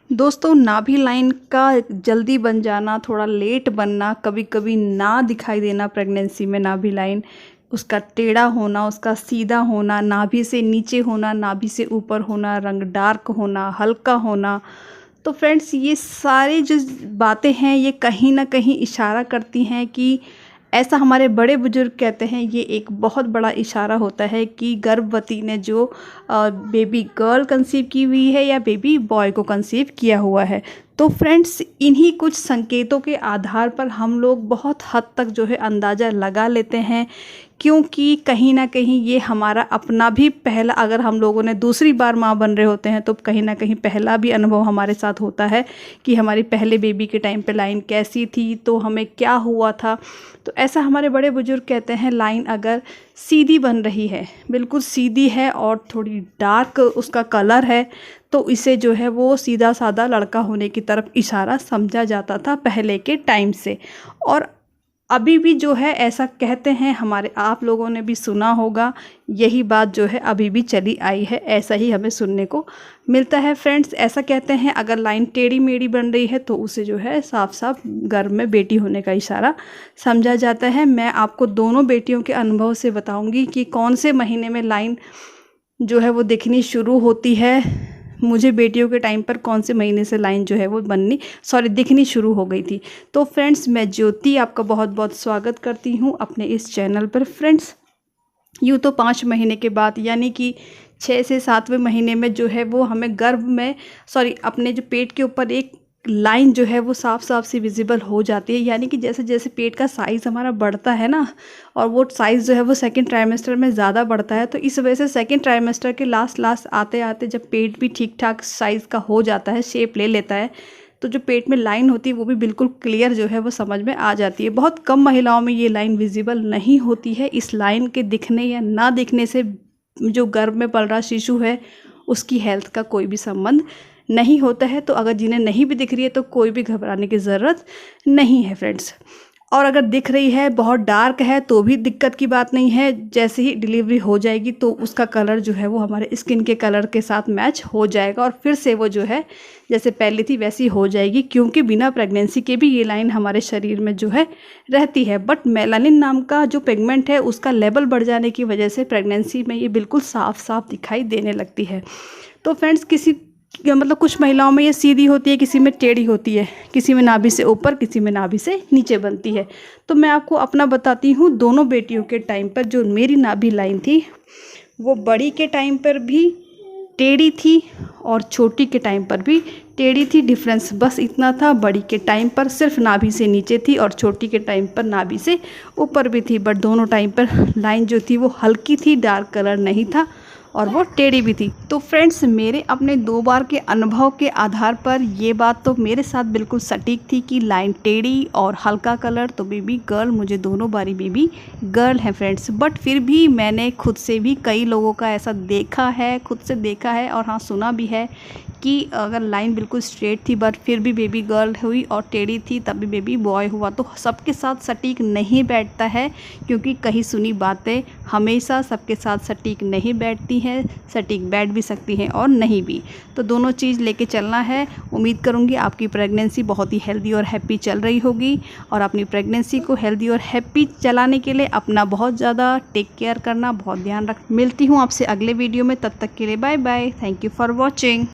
दोस्तों, नाभि लाइन का जल्दी बन जाना, थोड़ा लेट बनना, कभी-कभी ना दिखाई देना प्रेगनेंसी में नाभि लाइन, उसका टेढ़ा होना, उसका सीधा होना, नाभि से नीचे होना, नाभि से ऊपर होना, रंग डार्क होना, हल्का होना। तो फ्रेंड्स, ये सारी जो बातें हैं ये कहीं न कहीं इशारा करती हैं कि ऐसा हमारे बड़े बुजुर्ग कहते हैं, ये एक बहुत बड़ा इशारा होता है कि गर्भवती ने जो बेबी गर्ल कंसीव की हुई है या बेबी बॉय को कंसीव किया हुआ है। तो फ्रेंड्स, इन्हीं कुछ संकेतों के आधार पर हम लोग बहुत हद तक जो है अंदाज़ा लगा लेते हैं, क्योंकि कहीं न कहीं ये हमारा अपना भी पहला, अगर हम लोगों ने दूसरी बार माँ बन रहे होते हैं तो कहीं न कहीं पहला भी अनुभव हमारे साथ होता है कि हमारी पहले बेबी के टाइम पे लाइन कैसी थी, तो हमें क्या हुआ था। तो ऐसा हमारे बड़े बुजुर्ग कहते हैं, लाइन अगर सीधी बन रही है, बिल्कुल सीधी है और थोड़ी डार्क उसका कलर है, तो इसे जो है वो सीधा साधा लड़का होने की तरफ इशारा समझा जाता था पहले के टाइम से। और अभी भी जो है ऐसा कहते हैं, हमारे आप लोगों ने भी सुना होगा, यही बात जो है अभी भी चली आई है, ऐसा ही हमें सुनने को मिलता है। फ्रेंड्स, ऐसा कहते हैं अगर लाइन टेढ़ी मेढ़ी बन रही है तो उसे जो है साफ साफ गर्भ में बेटी होने का इशारा समझा जाता है। मैं आपको दोनों बेटियों के अनुभव से बताऊंगी कि कौन से महीने में लाइन जो है वो दिखनी शुरू होती है। मुझे बेटियों के टाइम पर कौन से महीने से लाइन जो है वो दिखनी शुरू हो गई थी। तो फ्रेंड्स, मैं ज्योति आपका बहुत बहुत स्वागत करती हूँ अपने इस चैनल पर। फ्रेंड्स, यूँ तो 5 महीने के बाद यानी कि 6 से 7वें महीने में जो है वो हमें अपने जो पेट के ऊपर एक लाइन जो है वो साफ साफ सी विजिबल हो जाती है। यानी कि जैसे जैसे पेट का साइज़ हमारा बढ़ता है ना, और वो साइज़ जो है वो सेकंड ट्राइमेस्टर में ज़्यादा बढ़ता है, तो इस वजह से सेकंड ट्राइमेस्टर के लास्ट आते आते जब पेट भी ठीक ठाक साइज़ का हो जाता है, शेप ले लेता है, तो जो पेट में लाइन होती है वो भी बिल्कुल क्लियर जो है वो समझ में आ जाती है। बहुत कम महिलाओं में ये लाइन विजिबल नहीं होती है। इस लाइन के दिखने या ना दिखने से जो गर्भ में पल रहा शिशु है उसकी हेल्थ का कोई भी संबंध नहीं होता है। तो अगर जिन्हें नहीं भी दिख रही है तो कोई भी घबराने की ज़रूरत नहीं है फ्रेंड्स। और अगर दिख रही है, बहुत डार्क है, तो भी दिक्कत की बात नहीं है। जैसे ही डिलीवरी हो जाएगी तो उसका कलर जो है वो हमारे स्किन के कलर के साथ मैच हो जाएगा और फिर से वो जो है जैसे पहले थी वैसी हो जाएगी, क्योंकि बिना प्रेगनेंसी के भी ये लाइन हमारे शरीर में जो है रहती है। बट मेलानिन नाम का जो पिगमेंट है उसका लेवल बढ़ जाने की वजह से प्रेगनेंसी में ये बिल्कुल साफ साफ दिखाई देने लगती है। तो फ्रेंड्स, कुछ महिलाओं में ये सीधी होती है, किसी में टेढ़ी होती है, किसी में नाभि से ऊपर, किसी में नाभि से नीचे बनती है। तो मैं आपको अपना बताती हूँ, दोनों बेटियों के टाइम पर जो मेरी नाभि लाइन थी वो बड़ी के टाइम पर भी टेढ़ी थी और छोटी के टाइम पर भी टेढ़ी थी। डिफरेंस बस इतना था, बड़ी के टाइम पर सिर्फ नाभि से नीचे थी और छोटी के टाइम पर नाभि से ऊपर भी थी। बट दोनों टाइम पर लाइन जो थी वो हल्की थी, डार्क कलर नहीं था और वो टेढ़ी भी थी। तो फ्रेंड्स, मेरे अपने 2 बार के अनुभव के आधार पर ये बात तो मेरे साथ बिल्कुल सटीक थी कि लाइन टेढ़ी और हल्का कलर तो बेबी गर्ल, मुझे दोनों बारी बेबी गर्ल है फ्रेंड्स। बट फिर भी मैंने खुद से भी कई लोगों का ऐसा देखा है, खुद से देखा है और हाँ सुना भी है कि अगर लाइन बिल्कुल स्ट्रेट थी बट फिर भी बेबी गर्ल हुई और टेढ़ी थी तब भी बेबी बॉय हुआ। तो सबके साथ सटीक नहीं बैठता है, क्योंकि कहीं सुनी बातें हमेशा सबके साथ सटीक नहीं बैठती हैं, सटीक बैठ भी सकती हैं और नहीं भी। तो दोनों चीज़ लेके चलना है। उम्मीद करूँगी आपकी प्रेगनेंसी बहुत ही हेल्दी और हैप्पी चल रही होगी, और अपनी प्रेगनेंसी को हेल्दी और हैप्पी चलाने के लिए अपना बहुत ज़्यादा टेक केयर करना, बहुत ध्यान रख। मिलती हूँ आपसे अगले वीडियो में, तब तक के लिए bye bye. Thank you for watching.